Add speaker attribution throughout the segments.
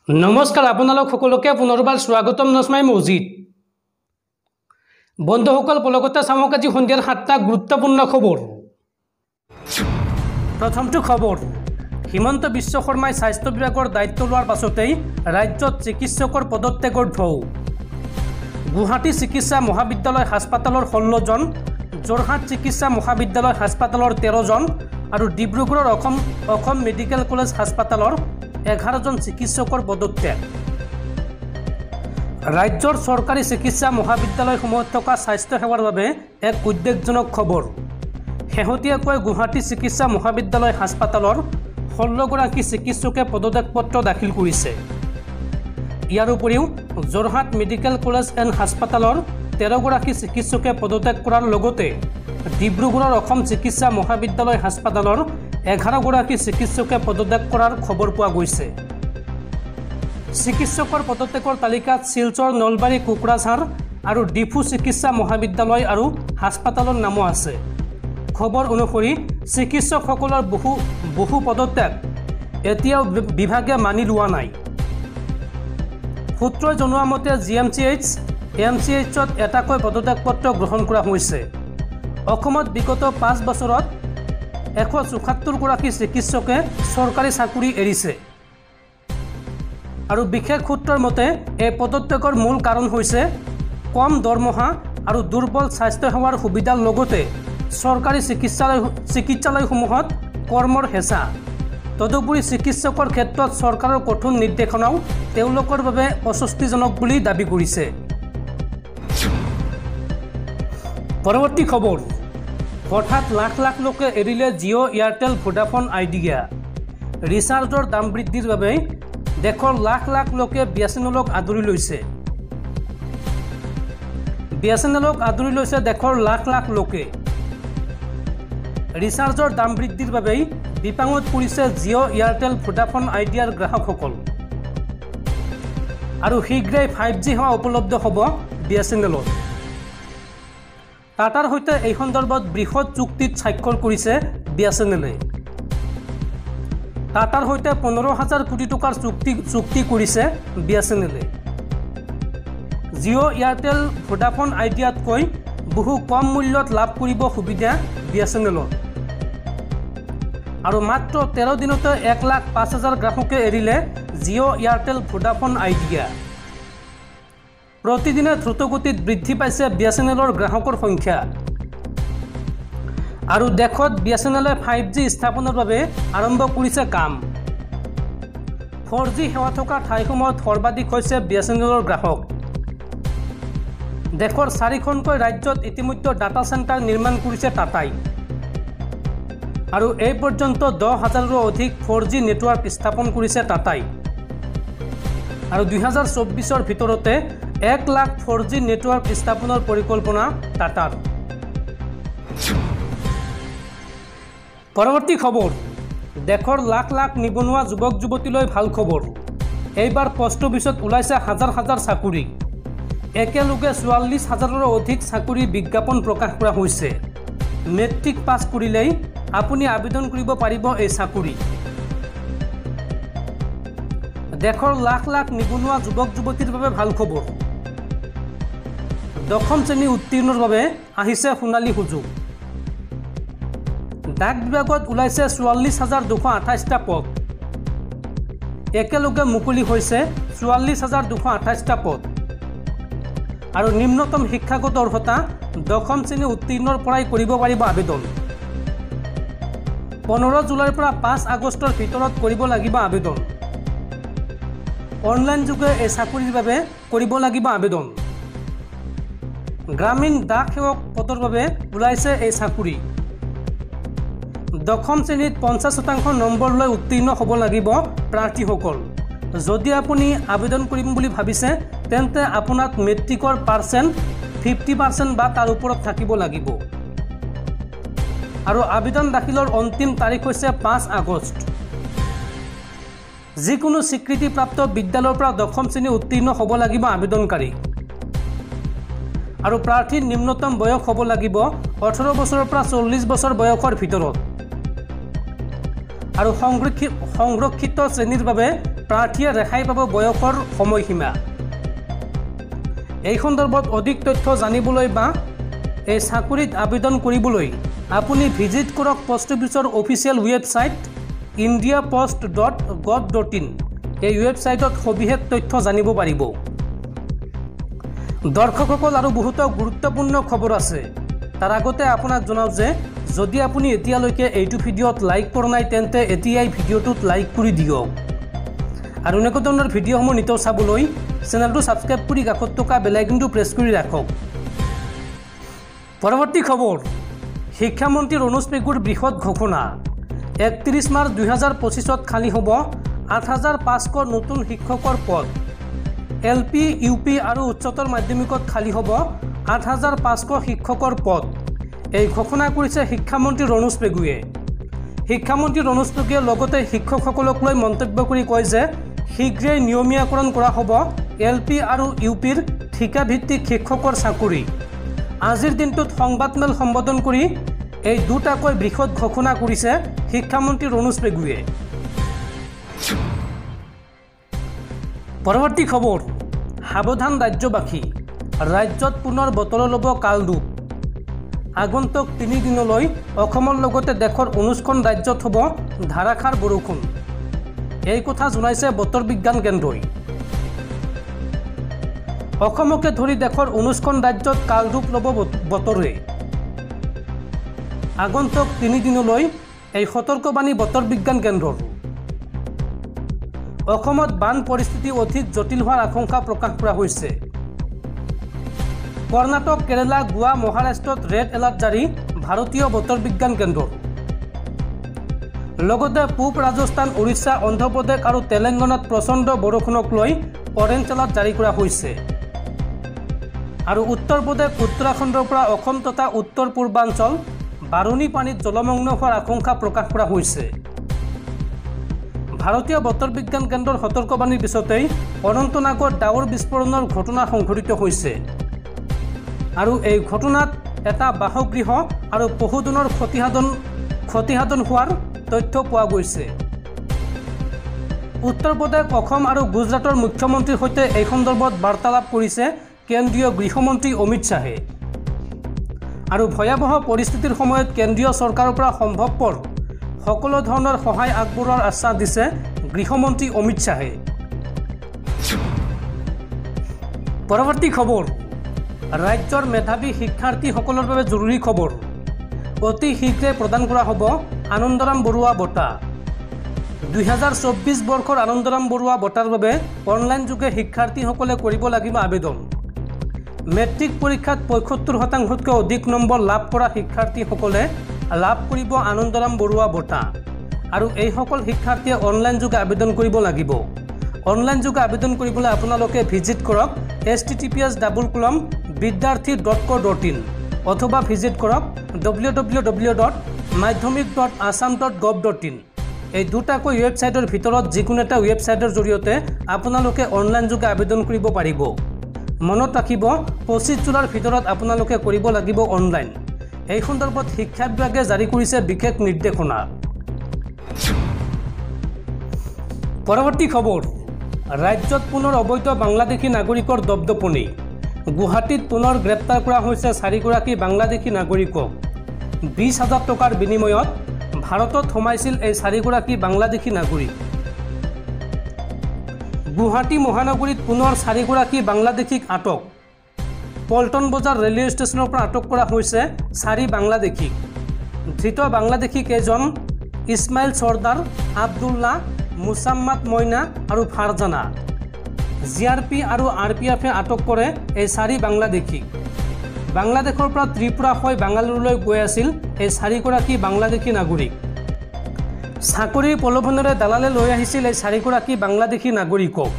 Speaker 1: নমস্কাৰ আপোনালোক সকলোকে পুনৰবাৰ স্বাগতম নসমাই মছজিদ বন্ধুসকল পলকতে চামক আজি সন্ধিয়াৰ 7টা গুৰুত্বপূৰ্ণ খবৰ। প্ৰথমটো খবৰ, হিমন্ত বিশ্ব শৰ্মাই স্বাস্থ্য বিভাগৰ দায়িত্ব লোৱাৰ পাছতেই ৰাজ্যত চিকিৎসকৰ পদত্যাগৰ ঢৌ। গুৱাহাটী চিকিৎসা মহাবিদ্যালয় হাস্পাতালৰ 16 জন, যোৰহাট চিকিৎসা মহাবিদ্যালয় হাস্পাতালৰ 13 জন আৰু ডিব্ৰুগড়ৰ অসম মেডিকেল কলেজ হাস্পাতালৰ 11 জন চিকিৎসকৰ পদত্যাগ। ৰাজ্যৰ চৰকাৰী চিকিৎসা মহাবিদ্যালয়সমূহত থকা স্বাস্থ্য সেৱাৰ বাবে এক উদ্বেগজনক খবৰ। শেহতীয়াকৈ গুৱাহাটী চিকিৎসা মহাবিদ্যালয় হাস্পাতালৰ 16 গৰাকী চিকিৎসকে পদত্যাগ পত্ৰ দাখিল কৰিছে। ইয়াৰ উপৰিও যোৰহাট মেডিকেল কলেজ এণ্ড হাস্পাতালৰ 13 গৰাকী চিকিৎসকে পদত্যাগ কৰাৰ লগতে ডিব্ৰুগড়ৰ অসম চিকিৎসা মহাবিদ্যালয় হাস্পাতালৰ 11 গৰাকী চিকিৎসকে পদত্যাগ কৰাৰ খবৰ পোৱা গৈছে। চিকিৎসকৰ পদত্যাগৰ তালিকাত শিলচৰ, নলবাৰী, কোকৰাঝাৰ আৰু ডিফু চিকিৎসা মহাবিদ্যালয় আৰু হাস্পাতালৰ নামো আছে। খবৰ অনুসৰি চিকিৎসকসকলৰ বহু পদত্যাগ এতিয়াও বিভাগে মানি লোৱা নাই। সূত্ৰই জনোৱা মতে GMCH, MCHত এটাকৈ পদত্যাগ পত্ৰ গ্ৰহণ কৰা হৈছে। অসমত বিগত 5 বছৰত 174 গৰাকী চিকিৎসকে চৰকাৰী চাকৰি এৰিছে আৰু বিশেষ সূত্ৰৰ মতে এই পদত্যাগৰ মূল কাৰণ হৈছে কম দৰমহা আৰু দুৰ্বল স্বাস্থ্য সেৱাৰ সুবিধাৰ লগতে চৰকাৰী চিকিৎসালয়সমূহত কৰ্মৰ হেঁচা। তদুপৰি চিকিৎসকৰ ক্ষেত্ৰত চৰকাৰৰ কঠোৰ নিৰ্দেশনাও তেওঁলোকৰ বাবে অস্বস্তিজনক বুলি দাবী কৰিছে। পৰৱৰ্তী খবৰ, হঠাৎ লাখ লাখ লোকে এৰিলে জিঅ', এয়াৰটেল, ভোডাফোন আইডিয়া। ৰিচাৰ্জৰ দাম বৃদ্ধিৰ বাবে দেশৰ লাখ লাখ লোকে BSNLক আদৰি লৈছে। BSNLক আদৰি লৈছে দেশৰ লাখ লাখ লোকে। ৰিচাৰ্জৰ দাম বৃদ্ধিৰ বাবেই বিপাঙত পৰিছে জিঅ', এয়াৰটেল, ভোডাফোন আইডিয়াৰ গ্ৰাহকসকল আৰু শীঘ্ৰেই 5G সেৱা উপলব্ধ হ'ব BSNLত। টাটাৰ সৈতে এই সন্দৰ্ভত বৃহৎ চুক্তিত স্বাক্ষৰ কৰিছে BSNLে। টাটাৰ সৈতে 15,000 কোটি টকাৰ চুক্তি কৰিছে BSNLে। জিঅ', এয়াৰটেল, ভোডাফোন আইডিয়াতকৈ বহু কম মূল্যত লাভ কৰিব সুবিধা BSNLত আৰু মাত্ৰ 13 দিনতে 1,05,000 গ্ৰাহকে এৰিলে জিঅ', এয়াৰটেল, ভোডাফোন আইডিয়া। প্ৰতিদিনে দ্ৰুতগতিত বৃদ্ধি পাইছে BSNLৰ গ্ৰাহকৰ সংখ্যা আৰু দেশত BSNLে 5G স্থাপনৰ বাবে আৰম্ভ কৰিছে কাম। 4G সেৱা থকা ঠাইসমূহত সৰ্বাধিক হৈছে BSNLৰ গ্ৰাহক। দেশৰ 4খনকৈ ৰাজ্যত ইতিমধ্যে ডাটা চেণ্টাৰ নিৰ্মাণ কৰিছে টাটাই আৰু এই পৰ্যন্ত 10,000ৰো অধিক 4G নেটৱৰ্ক স্থাপন কৰিছে টাটাই আৰু 2024ৰ ভিতৰতে 1 লাখ 4G নেটৱৰ্ক স্থাপনৰ পৰিকল্পনা টাটাৰ। পৰৱৰ্তী খবৰ, দেশৰ লাখ লাখ নিবনুৱা যুৱক যুৱতীলৈ ভাল খবৰ। এইবাৰ পোষ্ট অফিচত ওলাইছে হাজাৰ হাজাৰ চাকৰি। একেলগে 44,000ৰো অধিক চাকৰি বিজ্ঞাপন প্ৰকাশ কৰা হৈছে। মেট্ৰিক পাছ কৰিলেই আপুনি আবেদন কৰিব পাৰিব এই চাকৰি। দেশৰ লাখ লাখ নিবনুৱা যুৱক যুৱতীৰ বাবে ভাল খবৰ। 10ম শ্ৰেণী উত্তীৰ্ণৰ বাবে আহিছে সোণালী সুযোগ। ডাক বিভাগত ওলাইছে 44,228টা পদ। একেলগে মুকলি হৈছে 44,228টা পদ আৰু নিম্নতম শিক্ষাগত অৰ্হতা 10ম শ্ৰেণী উত্তীৰ্ণৰ পৰাই কৰিব পাৰিব আবেদন। 15 জুলাইৰ পৰা 5 আগষ্টৰ ভিতৰত কৰিব লাগিব আবেদন। অনলাইন যোগে এই চাকৰিৰ বাবে কৰিব লাগিব আবেদন। গ্ৰামীণ ডাক সেৱক পদৰ বাবে ওলাইছে এই চাকৰি। 10ম শ্ৰেণীত 50% নম্বৰ লৈ উত্তীৰ্ণ হ'ব লাগিব প্ৰাৰ্থীসকল। যদি আপুনি আবেদন কৰিম বুলি ভাবিছে তেন্তে আপোনাক মেট্ৰিকৰ পাৰ্চেণ্ট 50% বা তাৰ ওপৰত থাকিব লাগিব আৰু আবেদন দাখিলৰ অন্তিম তাৰিখ হৈছে 5 আগষ্ট। যিকোনো স্বীকৃতিপ্ৰাপ্ত বিদ্যালয়ৰ পৰা 10ম শ্ৰেণী উত্তীৰ্ণ হ'ব লাগিব আবেদনকাৰী আৰু প্ৰাৰ্থীৰ নিম্নতম বয়স হ'ব লাগিব 18 বছৰৰ পৰা 40 বছৰ বয়সৰ ভিতৰত আৰু সংৰক্ষিত শ্ৰেণীৰ বাবে প্ৰাৰ্থীয়ে ৰেহাই পাব বয়সৰ সময়সীমা। এই সন্দৰ্ভত অধিক তথ্য জানিবলৈ বা এই চাকৰিত আবেদন কৰিবলৈ আপুনি ভিজিট কৰক পোষ্ট অফিচৰ অফিচিয়েল ৱেবছাইট indiapost.gov.in। এই ৱেবছাইটত সবিশেষ তথ্য জানিব পাৰিব। দৰ্শকসকল, আৰু বহুতো গুৰুত্বপূৰ্ণ খবৰ আছে। তাৰ আগতে আপোনাক জনাওঁ যে যদি আপুনি এতিয়ালৈকে এইটো ভিডিঅ'ত লাইক কৰা নাই তেন্তে এতিয়াই ভিডিঅ'টোত লাইক কৰি দিয়ক। আৰু এনেকুৱা ধৰণৰ ভিডিঅ'সমূহ নিতৌ চাবলৈ চেনেলটো ছাবস্ক্ৰাইব কৰি কাষত থকা বেল আইকনটো প্ৰেছ কৰি ৰাখক। পৰৱৰ্তী খবৰ, শিক্ষামন্ত্ৰী ৰণোজ পেগুৰ বৃহৎ ঘোষণা। 31 মাৰ্চ 2025 খালী হ'ব 8,500 নতুন শিক্ষকৰ পদ। LP, UP আৰু উচ্চতৰ মাধ্যমিকত খালী হ'ব 8,500 শিক্ষকৰ পদ। এই ঘোষণা কৰিছে শিক্ষামন্ত্ৰী ৰণোজ পেগুৱে। শিক্ষামন্ত্ৰী ৰণোজ পেগুৱে লগতে শিক্ষকসকলক লৈ মন্তব্য কৰি কয় যে শীঘ্ৰেই নিয়মীয়াকৰণ কৰা হ'ব LP আৰু UPৰ ঠিকাভিত্তিক শিক্ষকৰ চাকৰি। আজিৰ দিনটোত সংবাদমেল সম্বোধন কৰি এই দুটাকৈ বৃহৎ ঘোষণা কৰিছে শিক্ষামন্ত্ৰী ৰণোজ পেগুৱে। পৰৱৰ্তী খবৰ, সাৱধান ৰাজ্যবাসী, ৰাজ্যত পুনৰ বতৰ ল'ব কালৰূপ। আগন্তুক 3 দিনলৈ অসমৰ লগতে দেশৰ 19খন ৰাজ্যত হ'ব ধাৰাসাৰ বৰষুণ। এই কথা জনাইছে বতৰ বিজ্ঞান কেন্দ্ৰই। অসমকে ধৰি দেশৰ 19খন ৰাজ্যত কালৰূপ ল'ব বতৰে। আগন্তুক 3 দিনলৈ এই সতৰ্কবাণী বতৰ বিজ্ঞান কেন্দ্ৰৰ। অসমত বান পৰিস্থিতি অধিক জটিল হোৱাৰ আশংকা প্ৰকাশ কৰা হৈছে। কৰ্ণাটক, কেৰালা, গোৱা, মহাৰাষ্ট্ৰত ৰেড এলাৰ্ট জাৰি ভাৰতীয় বতৰ বিজ্ঞান কেন্দ্ৰৰ। লগতে পূব ৰাজস্থান, উৰিষ্যা, অন্ধ্ৰপ্ৰদেশ আৰু তেলেংগানাত প্ৰচণ্ড বৰষুণক লৈ অৰেঞ্জ এলাৰ্ট জাৰি কৰা হৈছে। আৰু উত্তৰ প্ৰদেশ, উত্তৰাখণ্ডৰ পৰা অসম তথা উত্তৰ পূৰ্বাঞ্চল বাৰুণী পানীত জলমগ্ন হোৱাৰ আশংকা প্ৰকাশ কৰা হৈছে। ভাৰতীয় বতৰ বিজ্ঞান কেন্দ্ৰৰ সতৰ্কবাণীৰ পিছতেই অনন্তনাগত ডাৱৰ বিস্ফোৰণৰ ঘটনা সংঘটিত হৈছে। আৰু এই ঘটনাত এটা বাসগৃহ আৰু পশুধনৰ ক্ষতিসাধন হোৱাৰ তথ্য পোৱা গৈছে। উত্তৰ প্ৰদেশ, অসম আৰু গুজৰাটৰ মুখ্যমন্ত্ৰীৰ সৈতে এই সন্দৰ্ভত বাৰ্তালাপ কৰিছে কেন্দ্ৰীয় গৃহমন্ত্ৰী অমিত শ্বাহে। আৰু ভয়াৱহ পৰিস্থিতিৰ সময়ত কেন্দ্ৰীয় চৰকাৰৰ পৰা সম্ভৱপৰ সকলো ধৰণৰ সহায় আগবঢ়োৱাৰ আশ্বাস দিছে গৃহমন্ত্ৰী অমিত শ্বাহে। পৰৱৰ্তী খবৰ, ৰাজ্যৰ মেধাৱী শিক্ষাৰ্থীসকলৰ বাবে জৰুৰী খবৰ। অতি শীঘ্ৰে প্ৰদান কৰা হ'ব আনন্দৰাম বৰুৱা বঁটা। 2024 বৰ্ষৰ আনন্দৰাম বৰুৱা বঁটাৰ বাবে অনলাইন যোগে শিক্ষাৰ্থীসকলে কৰিব লাগিব আবেদন। মেট্ৰিক পৰীক্ষাত 75%তকৈ অধিক নম্বৰ লাভ কৰা শিক্ষাৰ্থীসকলে লাভ কৰিব আনন্দৰাম বৰুৱা বঁটা। আৰু এইসকল শিক্ষাৰ্থীয়ে অনলাইন যোগে আবেদন কৰিব লাগিব। অনলাইন যোগে আবেদন কৰিবলৈ আপোনালোকে ভিজিট কৰক https://vidyarthi.co.in অথবা ভিজিট কৰক www.madhyamik.assam.gov.in। এই দুটাকৈ ৱেবছাইটৰ ভিতৰত যিকোনো এটা ৱেবছাইটৰ জৰিয়তে আপোনালোকে অনলাইন যোগে আবেদন কৰিব পাৰিব। মনত ৰাখিব, 25 জুলাইৰ ভিতৰত আপোনালোকে কৰিব লাগিব অনলাইন। এই সন্দৰ্ভত শিক্ষা বিভাগে জাৰি কৰিছে বিশেষ নিৰ্দেশনা। পৰৱৰ্তী খবৰ, ৰাজ্যত পুনৰ অবৈধ বাংলাদেশী নাগৰিকৰ দপদপনি। গুৱাহাটীত পুনৰ গ্ৰেপ্তাৰ কৰা হৈছে 4গৰাকী বাংলাদেশী নাগৰিকক। 20,000 টকাৰ বিনিময়ত ভাৰতত সোমাইছিল এই 4গৰাকী বাংলাদেশী নাগৰিক। গুৱাহাটী মহানগৰীত পুনৰ 4গৰাকী বাংলাদেশীক আটক। পল্টন বজাৰ ৰেলৱে ষ্টেচনৰ পৰা আটক কৰা হৈছে 4 বাংলাদেশীক। ধৃত বাংলাদেশী কেইজন ইছমাইল চৰ্দাৰ, আব্দুল্লাহ, মুছাম্মাদ মইনা আৰু ফাৰজানা। GRP আৰু RPFে আটক কৰে এই 4 বাংলাদেশীক। বাংলাদেশৰ পৰা ত্ৰিপুৰা হৈ বাংগালুৰুলৈ গৈ আছিল এই 4গৰাকী বাংলাদেশী নাগৰিক। চাকৰিৰ প্ৰলোভনেৰে দালালে লৈ আহিছিল এই 4গৰাকী বাংলাদেশী নাগৰিকক।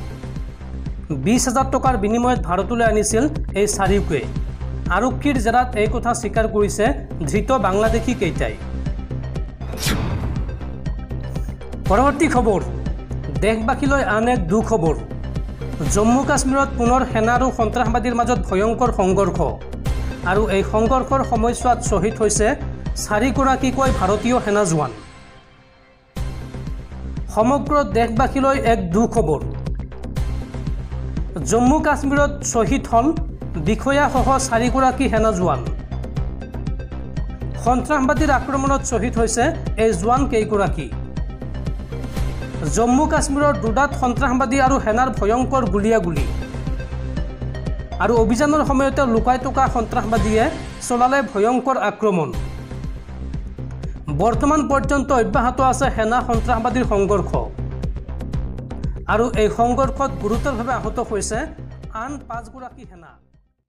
Speaker 1: 20,000 টকাৰ বিনিময়ত ভাৰতলৈ আনিছিল এই 4কে। আৰক্ষীৰ জেৰাত এই কথা স্বীকাৰ কৰিছে ধৃত বাংলাদেশী কেইটাই। পৰৱৰ্তী খবৰ, দেশবাসীলৈ আন এক দুখবৰ। জম্মু কাশ্মীৰত পুনৰ সেনা আৰু সন্ত্ৰাসবাদীৰ মাজত ভয়ংকৰ সংঘৰ্ষ। আৰু এই সংঘৰ্ষৰ সময়ছোৱাত শ্বহীদ হৈছে 4গৰাকীকৈ ভাৰতীয় সেনা জোৱান। সমগ্ৰ দেশবাসীলৈ এক দুখবৰ। জম্মু কাশ্মীৰত শ্বহীদ হল বিষয়াসহ 4গৰাকী সেনা জোৱান। সন্ত্ৰাসবাদীৰ আক্ৰমণত শ্বহীদ হৈছে এই জোৱান কেইগৰাকী। জম্মু কাশ্মীৰৰ দুডাত সন্ত্ৰাসবাদী আৰু সেনাৰ ভয়ংকৰ গুলীয়াগুলী আৰু অভিযানৰ সময়তে লুকাই থকা সন্ত্ৰাসবাদীয়ে চলালে ভয়ংকৰ আক্ৰমণ। বৰ্তমান পৰ্যন্ত অব্যাহত আছে সেনা সন্ত্ৰাসবাদীৰ সংঘৰ্ষ আৰু এই সংঘৰ্ষত গুৰুতৰভাৱে আহত হৈছে আন 5গৰাকী সেনা।